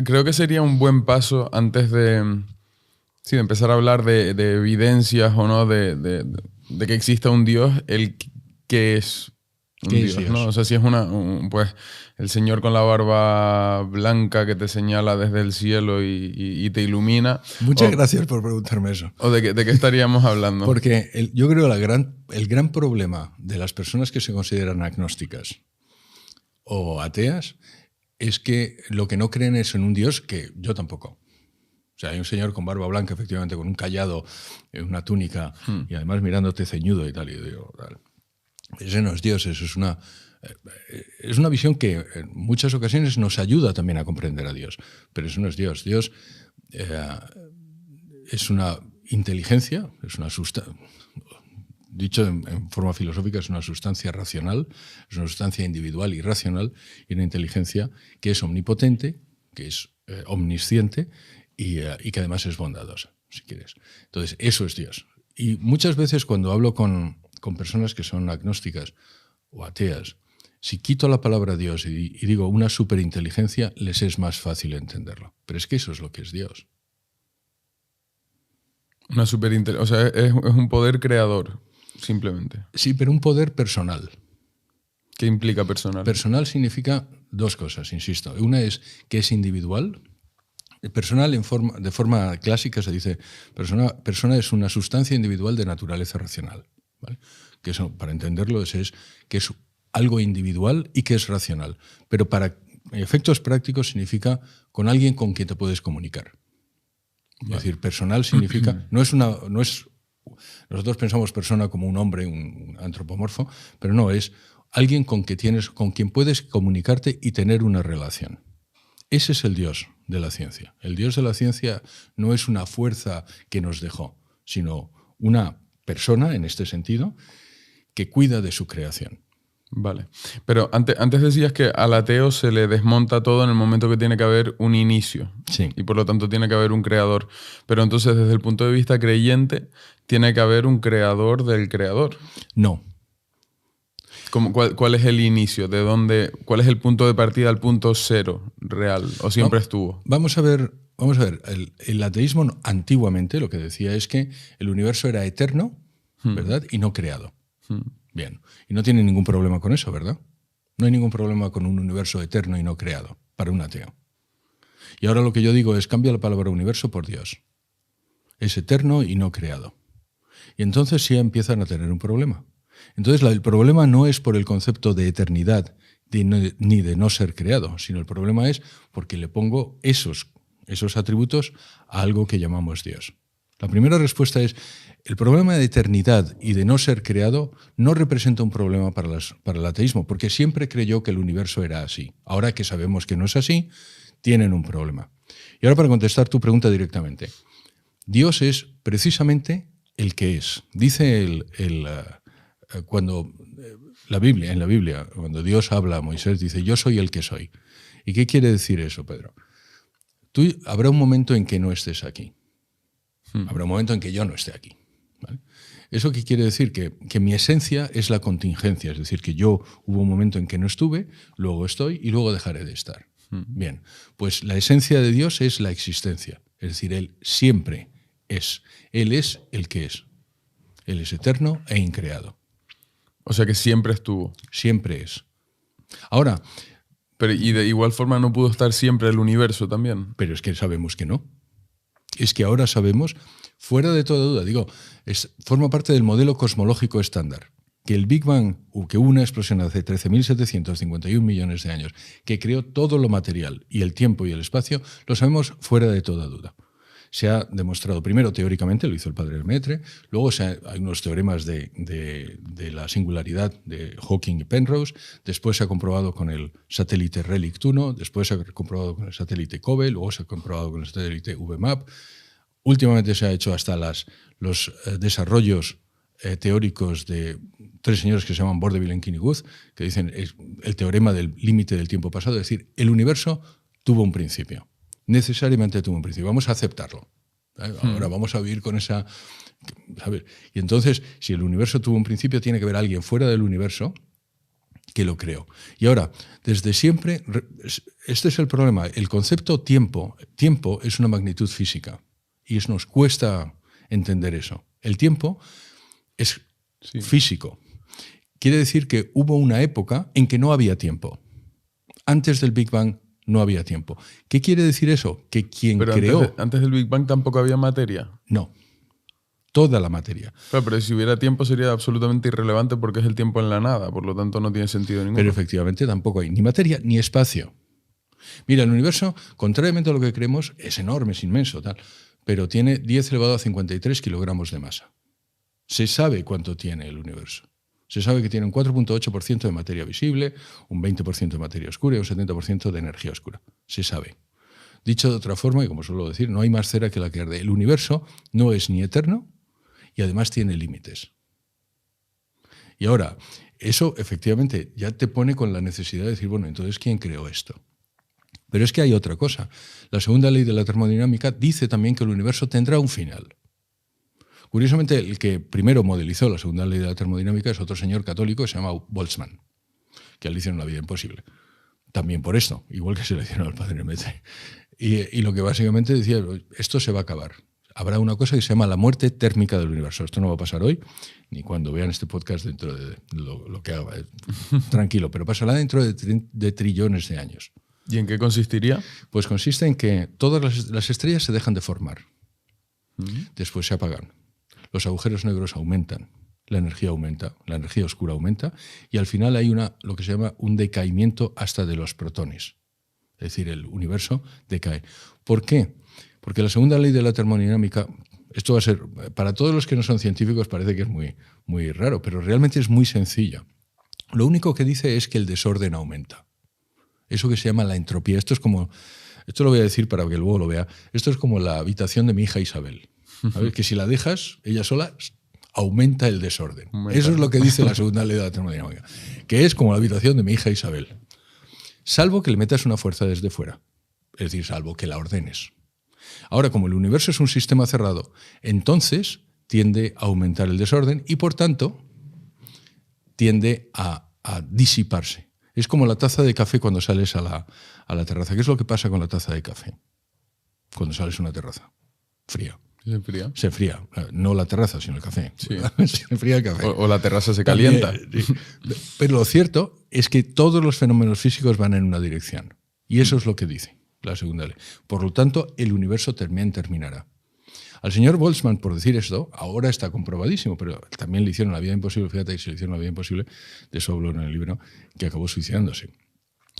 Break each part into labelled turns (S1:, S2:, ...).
S1: creo que sería un buen paso antes de, sí, de empezar a hablar de evidencias o no de que exista un Dios, el que es un
S2: ¿Qué es
S1: Dios, ¿no?
S2: Dios?
S1: O sea, si es pues el señor con la barba blanca que te señala desde el cielo y te ilumina.
S2: Muchas gracias por preguntarme eso.
S1: ¿O de qué estaríamos hablando?
S2: Porque yo creo que el gran problema de las personas que se consideran agnósticas o ateas es que lo que no creen es en un Dios, que yo tampoco. O sea, hay un señor con barba blanca, efectivamente, con un cayado, una túnica, y además mirándote ceñudo y tal. Y yo digo, tal. Ese no es Dios, eso es una visión que en muchas ocasiones nos ayuda también a comprender a Dios. Pero eso no es Dios. Dios es una inteligencia, es una sustancia. Dicho en forma filosófica, es una sustancia racional, es una sustancia individual y racional, y una inteligencia que es omnipotente, que es omnisciente y que además es bondadosa, si quieres. Entonces, eso es Dios. Y muchas veces cuando hablo con personas que son agnósticas o ateas, si quito la palabra Dios y digo una superinteligencia, les es más fácil entenderlo. Pero es que eso es lo que es Dios.
S1: Una o sea, es un poder creador, simplemente.
S2: Sí, pero un poder personal.
S1: ¿Qué implica personal?
S2: Personal significa dos cosas, insisto. Una es que es individual. Personal de forma clásica se dice persona es una sustancia individual de naturaleza racional. ¿Vale? Que eso, para entenderlo, es que es algo individual y que es racional. Pero para efectos prácticos significa con alguien con quien te puedes comunicar. Vale. Es decir, personal significa... Nosotros pensamos persona como un hombre, un antropomorfo, pero no, es alguien con quien puedes comunicarte y tener una relación. Ese es el Dios de la ciencia. El Dios de la ciencia no es una fuerza que nos dejó, sino una persona, en este sentido, que cuida de su creación.
S1: Vale. Pero antes decías que al ateo se le desmonta todo en el momento que tiene que haber un inicio.
S2: Sí.
S1: Y por lo tanto tiene que haber un creador. Pero entonces, desde el punto de vista creyente, tiene que haber un creador del creador.
S2: No.
S1: ¿Cuál es el inicio? ¿Cuál es el punto de partida, el punto cero real? ¿O siempre estuvo?
S2: Vamos a ver. El ateísmo antiguamente lo que decía es que el universo era eterno, ¿verdad? Y no creado. Bien. Y no tiene ningún problema con eso, ¿verdad? No hay ningún problema con un universo eterno y no creado para un ateo. Y ahora lo que yo digo es cambia la palabra universo por Dios. Es eterno y no creado. Y entonces sí empiezan a tener un problema. Entonces el problema no es por el concepto de eternidad ni de no ser creado, sino el problema es porque le pongo esos atributos a algo que llamamos Dios. La primera respuesta es, el problema de eternidad y de no ser creado no representa un problema para el ateísmo, porque siempre creyó que el universo era así. Ahora que sabemos que no es así, tienen un problema. Y ahora para contestar tu pregunta directamente, Dios es precisamente el que es. Dice cuando en la Biblia, cuando Dios habla a Moisés, dice, yo soy el que soy. ¿Y qué quiere decir eso, Pedro? Habrá un momento en que no estés aquí. Habrá un momento en que yo no esté aquí. ¿Vale? ¿Eso qué quiere decir? Que mi esencia es la contingencia, es decir, que yo hubo un momento en que no estuve, luego estoy y luego dejaré de estar. Bien, pues la esencia de Dios es la existencia, es decir, Él siempre es. Él es el que es. Él es eterno e increado.
S1: O sea que siempre estuvo.
S2: Siempre es. Ahora...
S1: Pero, y de igual forma no pudo estar siempre el universo también.
S2: Pero es que sabemos que no. Es que ahora sabemos, fuera de toda duda, forma parte del modelo cosmológico estándar, que el Big Bang, que hubo una explosión hace 13.751 millones de años, que creó todo lo material y el tiempo y el espacio, lo sabemos fuera de toda duda. Se ha demostrado primero teóricamente, lo hizo el padre Lemaitre, luego hay unos teoremas de la singularidad de Hawking y Penrose, después se ha comprobado con el satélite Relict 1, después se ha comprobado con el satélite COBE, luego se ha comprobado con el satélite VMAP. Últimamente se ha hecho hasta los desarrollos teóricos de tres señores que se llaman Bordeville y Kenny-Guth, que dicen el teorema del límite del tiempo pasado, es decir, el universo tuvo un principio. Necesariamente tuvo un principio. Vamos a aceptarlo. Ahora vamos a vivir con esa... ¿sabes? Y entonces, si el universo tuvo un principio, tiene que haber alguien fuera del universo que lo creó. Y ahora, desde siempre, este es el problema. El concepto tiempo es una magnitud física y nos cuesta entender eso. El tiempo es físico. Quiere decir que hubo una época en que no había tiempo. Antes del Big Bang no había tiempo. ¿Qué quiere decir eso? Que quien creó...
S1: Antes del Big Bang tampoco había materia.
S2: No. Toda la materia.
S1: Claro, pero si hubiera tiempo sería absolutamente irrelevante porque es el tiempo en la nada, por lo tanto no tiene sentido ninguno.
S2: Pero efectivamente tampoco hay ni materia ni espacio. Mira, el universo, contrariamente a lo que creemos, es enorme, es inmenso, tal, pero tiene 10 elevado a 53 kilogramos de masa. Se sabe cuánto tiene el universo. Se sabe que tiene un 4.8% de materia visible, un 20% de materia oscura y un 70% de energía oscura. Se sabe. Dicho de otra forma, y como suelo decir, no hay más cera que la que arde. El universo no es ni eterno y además tiene límites. Y ahora, eso efectivamente ya te pone con la necesidad de decir, bueno, entonces, ¿quién creó esto? Pero es que hay otra cosa. La segunda ley de la termodinámica dice también que el universo tendrá un final. Curiosamente, el que primero modelizó la segunda ley de la termodinámica es otro señor católico que se llama Boltzmann, que a él le hicieron la vida imposible. También por esto, igual que se le hicieron al padre Mete. Y lo que básicamente decía, esto se va a acabar. Habrá una cosa que se llama la muerte térmica del universo. Esto no va a pasar hoy, ni cuando vean este podcast dentro de lo que haga. Tranquilo, pero pasará dentro de trillones de años.
S1: ¿Y en qué consistiría?
S2: Pues consiste en que todas las estrellas se dejan de formar. Después se apagan. Los agujeros negros aumentan. La energía aumenta. La energía oscura aumenta. Y al final hay lo que se llama un decaimiento hasta de los protones. Es decir, el universo decae. ¿Por qué? Porque la segunda ley de la termodinámica, esto va a ser, para todos los que no son científicos parece que es muy, muy raro, pero realmente es muy sencilla. Lo único que dice es que el desorden aumenta. Eso que se llama la entropía. Esto lo voy a decir para que luego lo vea. Esto es como la habitación de mi hija Isabel. ¿Sabes? Que si la dejas, ella sola aumenta el desorden. Eso es lo que dice la segunda ley de la termodinámica. Que es como la habitación de mi hija Isabel. Salvo que le metas una fuerza desde fuera. Es decir, salvo que la ordenes. Ahora, como el universo es un sistema cerrado, entonces tiende a aumentar el desorden y, por tanto, tiende a disiparse. Es como la taza de café cuando sales a la terraza. ¿Qué es lo que pasa con la taza de café cuando sales a una terraza? Fría.
S1: ¿Se enfría?
S2: Se enfría. No la terraza, sino el café.
S1: Sí.
S2: Se enfría el café.
S1: O la terraza se calienta.
S2: Pero lo cierto es que todos los fenómenos físicos van en una dirección. Y eso es lo que dice la segunda ley. Por lo tanto, el universo también terminará. Al señor Boltzmann, por decir esto, ahora está comprobadísimo, pero también le hicieron la vida imposible. Fíjate que se le hicieron la vida imposible, de eso hablo en el libro, que acabó suicidándose.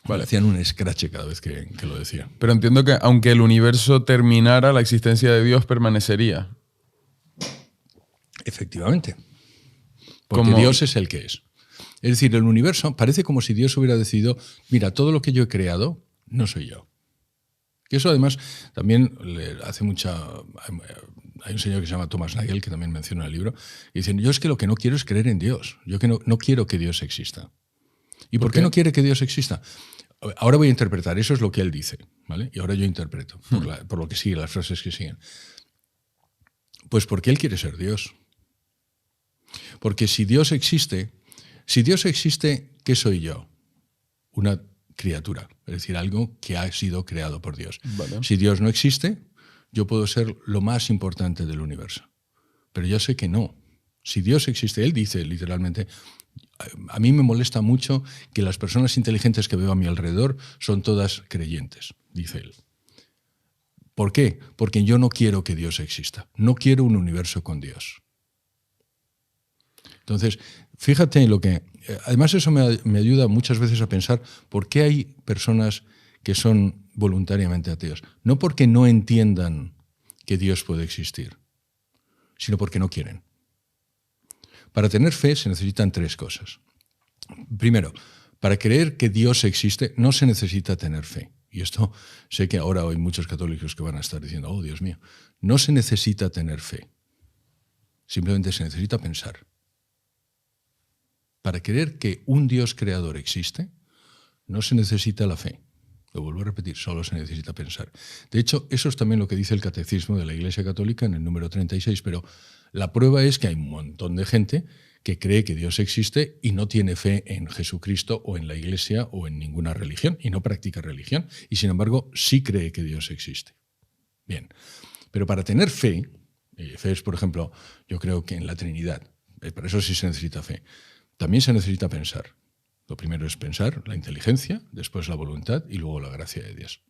S2: Vale. Hacían un escrache cada vez que lo decía.
S1: Pero entiendo que aunque el universo terminara, la existencia de Dios permanecería.
S2: Efectivamente. Porque Dios es el que es. Es decir, el universo parece como si Dios hubiera decidido, mira, todo lo que yo he creado no soy yo. Que eso además también le hace mucha... Hay un señor que se llama Thomas Nagel, que también menciona en el libro, y dicen, yo es que lo que no quiero es creer en Dios. Yo que no quiero que Dios exista. ¿Y por qué no quiere que Dios exista? Ahora voy a interpretar, eso es lo que él dice, ¿vale? Y ahora yo interpreto, por lo que sigue, las frases que siguen. Pues porque él quiere ser Dios. Porque si Dios existe, ¿qué soy yo? Una criatura, es decir, algo que ha sido creado por Dios. Vale. Si Dios no existe, yo puedo ser lo más importante del universo. Pero yo sé que no. Si Dios existe, él dice literalmente, a mí me molesta mucho que las personas inteligentes que veo a mi alrededor son todas creyentes, dice él. ¿Por qué? Porque yo no quiero que Dios exista. No quiero un universo con Dios. Entonces, fíjate en lo que... Además, eso me ayuda muchas veces a pensar por qué hay personas que son voluntariamente ateos. No porque no entiendan que Dios puede existir, sino porque no quieren. Para tener fe se necesitan tres cosas. Primero, para creer que Dios existe no se necesita tener fe. Y esto sé que ahora hay muchos católicos que van a estar diciendo, oh Dios mío, no se necesita tener fe. Simplemente se necesita pensar. Para creer que un Dios creador existe, no se necesita la fe. Lo vuelvo a repetir, solo se necesita pensar. De hecho, eso es también lo que dice el Catecismo de la Iglesia Católica en el número 36, pero la prueba es que hay un montón de gente que cree que Dios existe y no tiene fe en Jesucristo o en la Iglesia o en ninguna religión y no practica religión y sin embargo sí cree que Dios existe. Bien, pero para tener fe, fe es, por ejemplo, yo creo que en la Trinidad, para eso sí se necesita fe, también se necesita pensar. Lo primero es pensar, la inteligencia, después la voluntad y luego la gracia de Dios.